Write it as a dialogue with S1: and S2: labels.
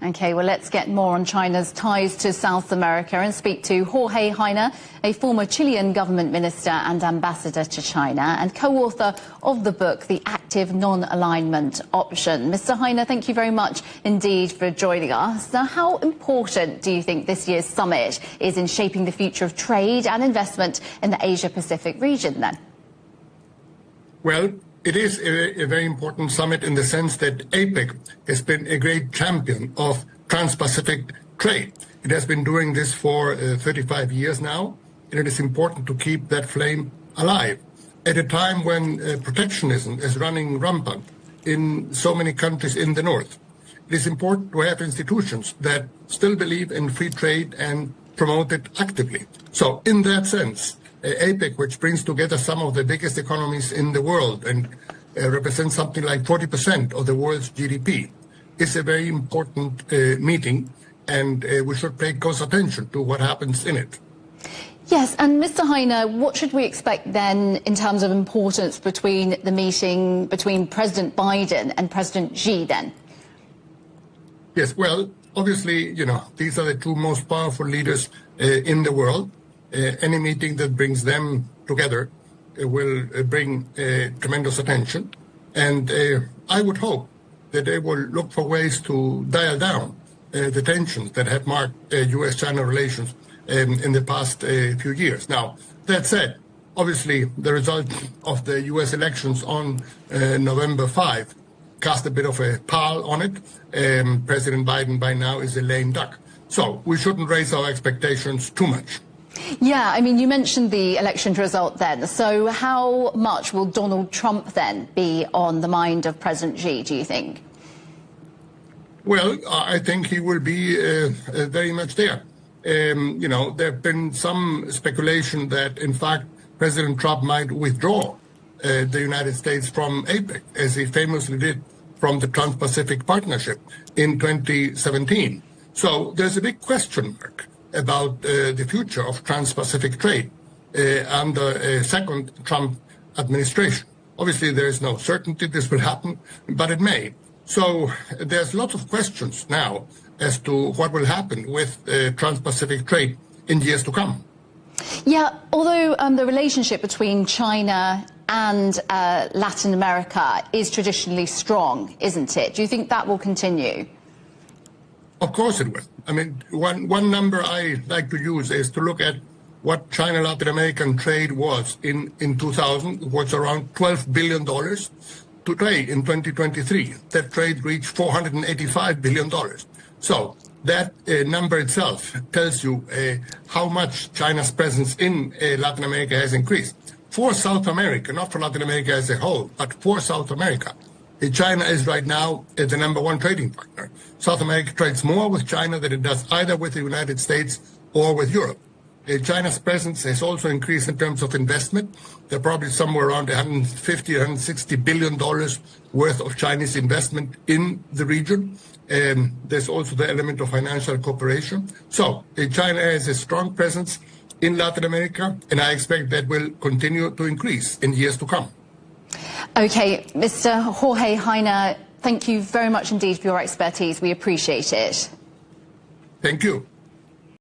S1: Okay, well, let's get more on China's ties to South America and speak to Jorge Heine, a former Chilean government minister and ambassador to China and co-author of the book, The Active Non-Alignment Option. Mr. Heine, thank you very much indeed for joining us. Now, how important do you think this year's summit is in shaping the future of trade and investment in the Asia-Pacific region, then?
S2: Well, it is a very important summit in the sense that APEC has been a great champion of trans-Pacific trade. It has been doing this for 35 years now, and it is important to keep that flame alive. At a time when protectionism is running rampant in so many countries in the north, it is important to have institutions that still believe in free trade and promote it actively. So in that sense, APEC, which brings together some of the biggest economies in the world and represents something like 40% of the world's GDP, is a very important meeting, and we should pay close attention to what happens in it.
S1: Yes, and Mr. Heine, what should we expect then in terms of importance between the meeting between President Biden and President Xi then?
S2: Yes, well, obviously, these are the two most powerful leaders in the world. Any meeting that brings them together will bring tremendous attention. And I would hope that they will look for ways to dial down the tensions that have marked U.S.-China relations in the past few years. Now, that said, obviously, the result of the U.S. elections on November 5 cast a bit of a pall on it. President Biden by now is a lame duck. So we shouldn't raise our expectations too much.
S1: Yeah, I mean, you mentioned the election result then. So how much will Donald Trump then be on the mind of President Xi, do you think?
S2: Well, I think he will be very much there. There have been some speculation that, in fact, President Trump might withdraw the United States from APEC, as he famously did from the Trans-Pacific Partnership in 2017. So there's a big question mark about the future of trans-Pacific trade under a second Trump administration. Obviously, there is no certainty this will happen, but it may. So there's lots of questions now as to what will happen with trans-Pacific trade in years to come.
S1: Yeah, although the relationship between China and Latin America is traditionally strong, isn't it? Do you think that will continue?
S2: Of course it will. I mean, one number I like to use is to look at what China-Latin American trade was in 2000. It was around $12 billion. Today, in 2023, that trade reached $485 billion. So that number itself tells you how much China's presence in Latin America has increased. For South America, not for Latin America as a whole, but for South America, China is right now the #1 trading partner. South America trades more with China than it does either with the United States or with Europe. China's presence has also increased in terms of investment. They're probably somewhere around $150, $160 billion worth of Chinese investment in the region. There's also the element of financial cooperation. So China has a strong presence in Latin America, and I expect that will continue to increase in years to come.
S1: Okay, Mr. Jorge Heine, thank you very much indeed for your expertise. We appreciate it.
S2: Thank you.